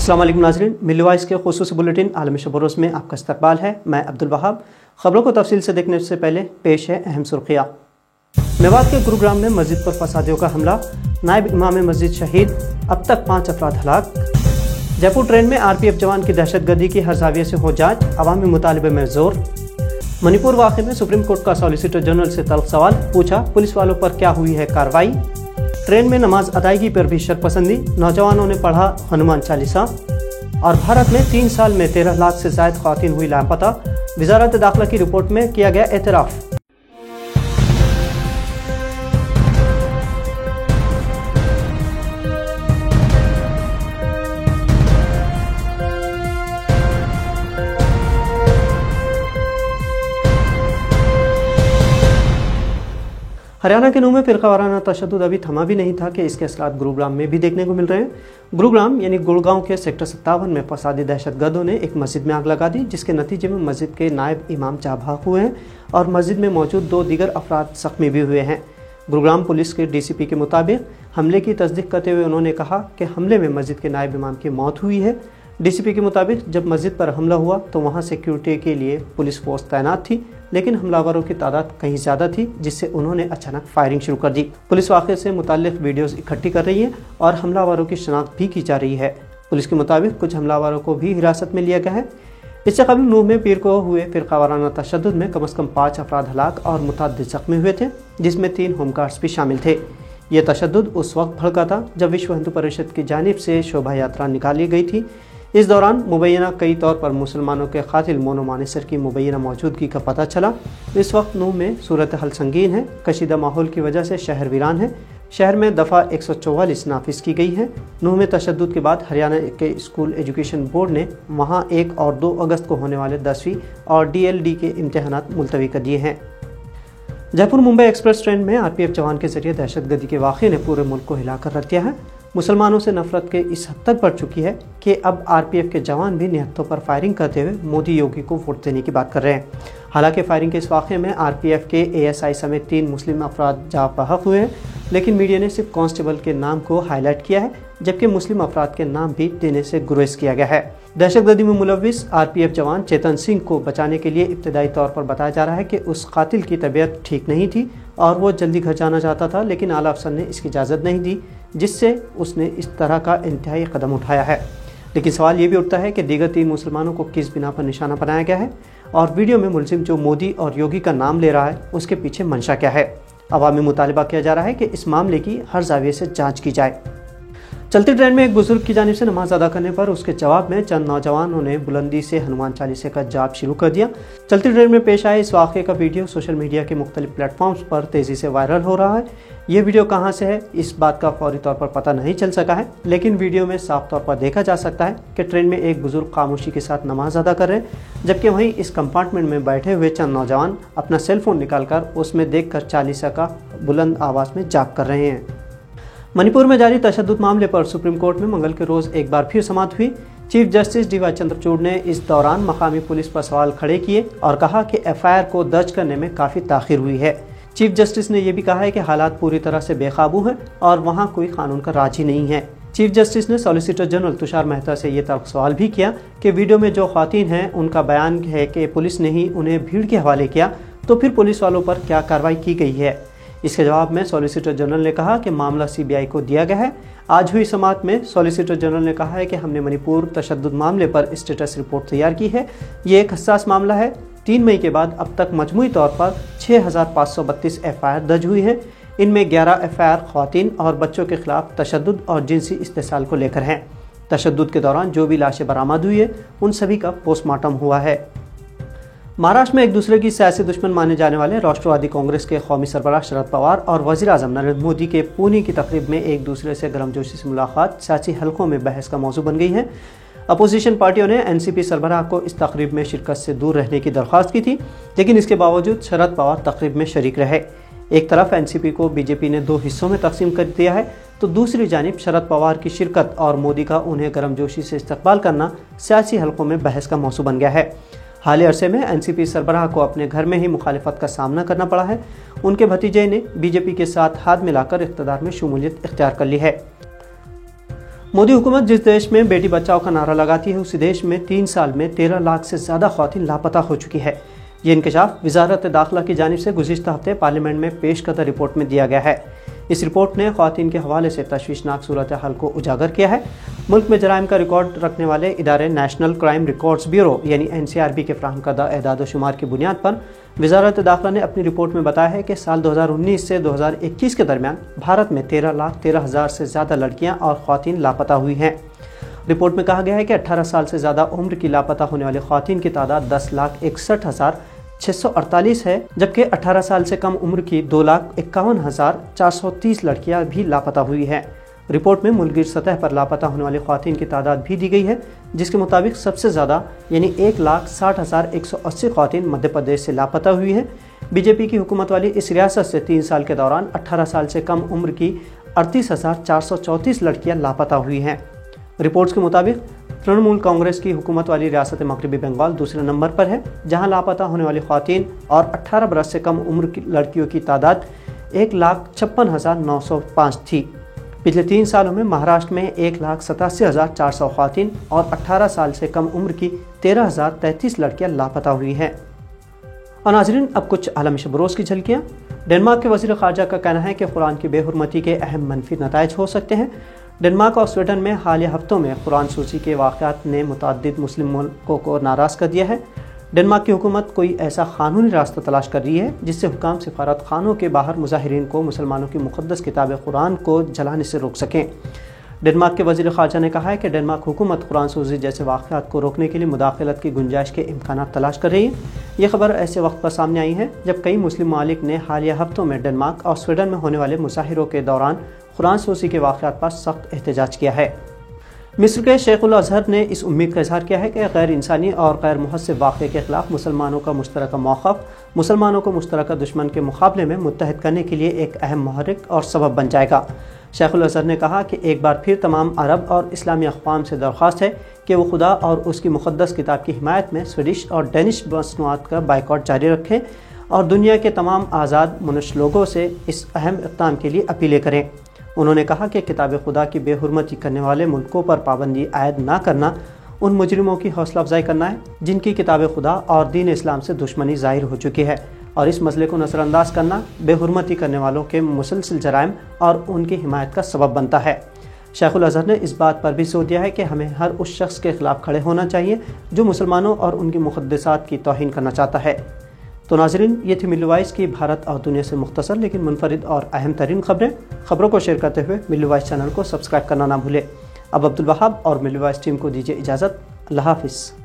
अस्सलाम वालेकुम नाज़रीन, मिल्ली वॉइस के खुसूसी बुलेटिन आलमी शब-ओ-रोज़ में आपका इस्तकबाल है। मैं अब्दुल वहाब। खबरों को तफसील से देखने से पहले पेश है अहम सुर्खियाँ। मेवात के गुरुग्राम में मस्जिद पर फसादियों का हमला, नायब इमाम मस्जिद शहीद, अब तक 5 अफराद हलाक। जयपुर ट्रेन में RPF जवान की दहशतगर्दी की हर जाविये से हो जांच, अवामी मुतालिबे में जोर। मणिपुर वाक़े में सुप्रीम कोर्ट का सॉलिसिटर जनरल से तल्ख सवाल पूछा, पुलिस वालों पर क्या हुई है कार्रवाई। ट्रेन में नमाज अदायगी पर भी शरपसंदी, नौजवानों ने पढ़ा हनुमान चालीसा। और भारत में 3 साल में 13 लाख से ज़ायद ख़वातीन हुई लापता, वज़ारत दाखिला की रिपोर्ट में किया गया एतराफ़। हरियाणा के नूह में फ़िरक़ावाराना तशद्दुद अभी थमा भी नहीं था कि इसके असरात गुरुग्राम में भी देखने को मिल रहे हैं। गुरुग्राम यानी गुड़गांव के सेक्टर 57 में फसादी दहशतगर्दों ने एक मस्जिद में आग लगा दी, जिसके नतीजे में मस्जिद के नायब इमाम जाँ बहक हुए हैं और मस्जिद में मौजूद 2 दीगर अफराद ज़ख्मी भी हुए हैं। गुरुग्राम पुलिस के DCP के मुताबिक हमले की तस्दीक करते हुए उन्होंने कहा कि हमले में मस्जिद के नायब इमाम की मौत हुई है। DCP के मुताबिक जब मस्जिद पर हमला हुआ तो वहां सिक्योरिटी के लिए पुलिस फोर्स तैनात थी, लेकिन हमलावरों की तादाद कहीं ज़्यादा थी, जिससे उन्होंने अचानक फायरिंग शुरू कर दी। पुलिस वाक़े से मुताल्लिक़ वीडियोज़ इकट्ठी कर रही है और हमलावरों की शनाख्त भी की जा रही है। पुलिस के मुताबिक कुछ हमलावरों को भी हिरासत में लिया गया है। इससे कबल नूह में पीर को हुए फ़िरक़ावाराना तशद्दुद में कम अज़ कम 5 अफराद हलाक और मुतअद्दिद ज़ख्मी हुए थे, जिसमें 3 होमगार्ड्स भी शामिल थे। ये तशद्दुद उस वक्त भड़का था जब विश्व हिंदू परिषद की जानिब से शोभा यात्रा निकाली गई थी। इस दौरान मुबैना कई तौर पर मुसलमानों के कातिल मोनो मानेसर की मुबैना मौजूदगी का पता चला। इस वक्त नूह में सूरत हाल संगीन है। कशीदा माहौल की वजह से शहर वीरान है। शहर में दफ़ा 144 नाफिज की गई है। नूह में तशद्दुद के बाद हरियाणा के स्कूल एजुकेशन बोर्ड ने वहाँ 1 और 2 अगस्त को होने वाले 10वीं और DLD के इम्तहानात मुलतवी कर दिए हैं। जयपुर मुंबई एक्सप्रेस ट्रेन में RPF जवान के जरिए दहशतगर्दी के वाक़े ने पूरे मुल्क को हिलाकर रख दिया है। मुसलमानों से नफरत के इस हद तक बढ़ चुकी है कि अब RPF के जवान भी निहत्तों पर फायरिंग करते हुए मोदी योगी को वोट देने की बात कर रहे हैं। हालांकि फायरिंग के इस वाक़े में RPF के ASI समेत 3 मुस्लिम अफराद जाँ बहक हुए हैं, लेकिन मीडिया ने सिर्फ कांस्टेबल के नाम को हाईलाइट किया है, जबकि मुस्लिम अफराद के नाम भी देने से गुरेज किया गया है। दहशतगर्दी में मुलविस RPF जवान चेतन सिंह को बचाने के लिए इब्तदाई तौर पर बताया जा रहा है कि उस कातिल की तबीयत ठीक नहीं थी और वो जल्दी घर जाना चाहता था, लेकिन आला अफसर ने इसकी इजाज़त नहीं दी, जिससे उसने इस तरह का इंतहाई कदम उठाया है। लेकिन सवाल ये भी उठता है कि दीगर 3 मुसलमानों को किस बिना पर निशाना बनाया गया है और वीडियो में मुलजिम जो मोदी और योगी का नाम ले रहा है उसके पीछे मंशा क्या है। अवामी मुतालिबा किया जा रहा है कि इस मामले की हर जाविये से जाँच की जाए। चलती ट्रेन में एक बुजुर्ग की जानिब से नमाज अदा करने पर उसके जवाब में चंद नौजवानों ने बुलंदी से हनुमान चालीसा का जाप शुरू कर दिया। चलती ट्रेन में पेश आए इस वाक़े का वीडियो सोशल मीडिया के मुख्तलिफ प्लेटफॉर्म्स पर तेज़ी से वायरल हो रहा है। ये वीडियो कहाँ से है इस बात का फौरी तौर पर पता नहीं चल सका है, लेकिन वीडियो में साफ तौर पर देखा जा सकता है कि ट्रेन में एक बुजुर्ग खामोशी के साथ नमाज अदा कर रहे हैं, जबकि वहीं इस कंपार्टमेंट में बैठे हुए चंद नौजवान अपना सेलफोन निकालकर उसमें देखकर चालीसा का बुलंद आवाज़ में जाप कर रहे हैं। मणिपुर में जारी तशद्दुद मामले पर सुप्रीम कोर्ट में मंगल के रोज़ एक बार फिर समाअत हुई। चीफ जस्टिस DY चंद्रचूड़ ने इस दौरान मकामी पुलिस पर सवाल खड़े किए और कहा कि FIR को दर्ज करने में काफ़ी ताख़ीर हुई है। चीफ जस्टिस ने यह भी कहा है कि हालात पूरी तरह से बेकाबू हैं और वहाँ कोई कानून का राज ही नहीं है। चीफ जस्टिस ने सॉलिसिटर जनरल तुषार मेहता से ये तल्ख सवाल भी किया कि वीडियो में जो ख़वातीन हैं उनका बयान है कि पुलिस ने ही उन्हें भीड़ के हवाले किया, तो फिर पुलिस वालों पर क्या कार्रवाई की गई है। इसके जवाब में सॉलिसिटर जनरल ने कहा कि मामला CBI को दिया गया है। आज हुई समाअत में सॉलिसिटर जनरल ने कहा है कि हमने मणिपुर तशद्दुद मामले पर स्टेटस रिपोर्ट तैयार की है। ये एक हसास मामला है। 3 मई के बाद अब तक मजमूई तौर पर 6532 FIR दर्ज हुई है। इनमें 11 FIR ख़वातीन और बच्चों के खिलाफ तशद्दुद और जिनसी इस्तेसाल को लेकर हैं। तशद्दुद के दौरान जो भी लाशें बरामद हुई है उन सभी का पोस्टमार्टम हुआ है। महाराष्ट्र में एक दूसरे की सियासी दुश्मन माने जाने वाले राष्ट्रवादी कांग्रेस के कौमी सरबराह शरद पवार और वज़ीर-ए-आज़म नरेंद्र मोदी के पुणे की तकरीब में एक दूसरे से गर्मजोशी से मुलाकात सियासी हलकों में बहस का मौजू बन गई है। अपोजिशन पार्टियों ने NCP सरबराह को इस तकरीब में शिरकत से दूर रहने की दरख्वास्त की थी, लेकिन इसके बावजूद शरद पवार तकरीब में शरीक रहे। एक तरफ NCP को BJP ने 2 हिस्सों में तकसीम कर दिया है, तो दूसरी जानिब शरद पवार की शिरकत और मोदी का उन्हें गर्मजोशी से इस्तकबाल करना सियासी हलकों में बहस का मौजू बन गया है। हाल ही अरसे में NCP सरबराह को अपने घर में ही मुखालिफत का सामना करना पड़ा है। उनके भतीजे ने BJP के साथ हाथ मिलाकर इक़्तिदार में शमूलियत इख्तियार कर ली है। मोदी हुकूमत जिस देश में बेटी बचाओ का नारा लगाती है उसी देश में 3 साल में 13 लाख से ज़्यादा ख़वातीन लापता हो चुकी है। ये इंकशाफ वजारत दाखिला की जानिब से गुज़िश्ता हफ्ते पार्लियामेंट में पेश करदा रिपोर्ट में दिया गया है। इस रिपोर्ट ने ख़वातीन के हवाले से तशवीशनाक सूरत हाल को उजागर किया है। मुल्क में जराइम का रिकॉर्ड रखने वाले इदारे नेशनल क्राइम रिकॉर्ड्स ब्यूरो यानी NCRB के फ्राहम करदा एदाद शुमार की बुनियाद पर वजारत दाखिला ने अपनी रिपोर्ट में बताया है कि साल 2019 से 2021 के दरमियान भारत में 13,13,000 से ज़्यादा लड़कियाँ और ख़वातीन लापता हुई हैं। रिपोर्ट में कहा गया है कि 18 साल से ज़्यादा उम्र की लापता होने वाली ख़वातीन की तादाद 10,61,648 है, जबकि 18 साल से कम उम्र की 2,51,430 लड़कियां भी लापता हुई हैं। रिपोर्ट में मुल्क गिर सतह पर लापता होने वाली ख़वातीन की तादाद भी दी गई है, जिसके मुताबिक सबसे ज़्यादा यानी 1,60,180 ख़वातीन मध्य प्रदेश से लापता हुई हैं। बीजेपी की हुकूमत वाली इस रियासत से 3 साल के दौरान 18 साल से कम उम्र की 38,434 लड़कियां लापता हुई हैं। रिपोर्ट्स के मुताबिक तृणमूल कांग्रेस की हुकूमत वाली रियासत मगरबी बंगाल दूसरे नंबर पर है, जहां लापता होने वाली ख़वातीन और 18 बरस से कम उम्र की लड़कियों की तादाद 1,56,905 थी। पिछले 3 सालों में महाराष्ट्र में 1,87,400 ख़वातीन और 18 साल से कम उम्र की 13,033 लड़कियां लापता हुई हैं। और नाज़रीन, अब कुछ आलमी बरोज़ की झलकियाँ। डेनमार्क के वज़ीर ख़ारजा का कहना है कि कुरान की बेहुरमती के अहम मनफी नताइज हो सकते हैं। डेनमार्क और स्वीडन में हालिया हफ्तों में कुरान सूची के वाक़यात ने मुतअद्दिद मुस्लिम मुल्कों को नाराज़ कर दिया है। डेनमार्क की हुकूमत कोई ऐसा कानूनी रास्ता तलाश कर रही है जिससे हुकाम सिफारत खानों के बाहर मुजाहिरीन को मुसलमानों की मुक़द्दस किताब कुरान को जलाने से रोक सकें। डेनमार्क के वज़ीर ख़ारजा ने कहा है कि डेनमार्क हुकूमत कुरान सूची जैसे वाक़यात को रोकने के लिए मुदाखलत की गुंजाइश के इम्कानात तलाश कर रही है। ये खबर ऐसे वक्त पर सामने आई है जब कई मुस्लिम ममालिक ने हालिया हफ्तों में डेनमार्क और स्वीडन में होने वाले मुजाहिरों के दौरान कुरान सूची के वाक़यात पर सख्त एहतजाज किया है। मिस्र के शेख उल अज़हर ने इस उम्मीद का इज़हार किया है कि गैर इंसानी और गैर मुहस्सिब वाक़े के ख़िलाफ़ मुसलमानों का मुश्तरका मौक़िफ़ मुसलमानों को मुश्तरका दुश्मन के मुकाबले में मुत्तहद करने के लिए एक अहम महरिक और सबब बन जाएगा। शेख उल अज़हर ने कहा कि एक बार फिर तमाम अरब और इस्लामी अक़वाम से दरख्वास्त है कि वो खुदा और उसकी मुक़द्दस किताब की हिमायत में स्वीडिश और डेनिश मसनूआत का बाइकॉट जारी रखें और दुनिया के तमाम आज़ाद मनुष्य लोगों से इस अहम इक़दाम के लिए अपीलें करें। उन्होंने कहा कि किताब खुदा की बेहुरमती करने वाले मुल्कों पर पाबंदी आयद ना करना उन मुजरिमों की हौसला अफजाई करना है जिनकी किताब खुदा और दीन इस्लाम से दुश्मनी ज़ाहिर हो चुकी है, और इस मसले को नज़रअंदाज करना बेहुरमती करने वालों के मुसलसिल जराइम और उनकी हिमायत का सबब बनता है। शेख उल अज़हर ने इस बात पर भी जोर दिया है कि हमें हर उस शख्स के खिलाफ खड़े होना चाहिए जो मुसलमानों और उनकी मुक़द्दसात की तौहीन करना चाहता है। तो नाज़रीन, ये थी मिल्ली वॉइस की भारत और दुनिया से मुख्तसर लेकिन मुनफरिद और अहम तरीन खबरों को शेयर करते हुए मिल्ली वॉइस चैनल को सब्सक्राइब करना ना भूलें। अब अब्दुल वहाब और मिल्ली वॉइस टीम को दीजिए इजाज़त। अल्लाह हाफ़िज़।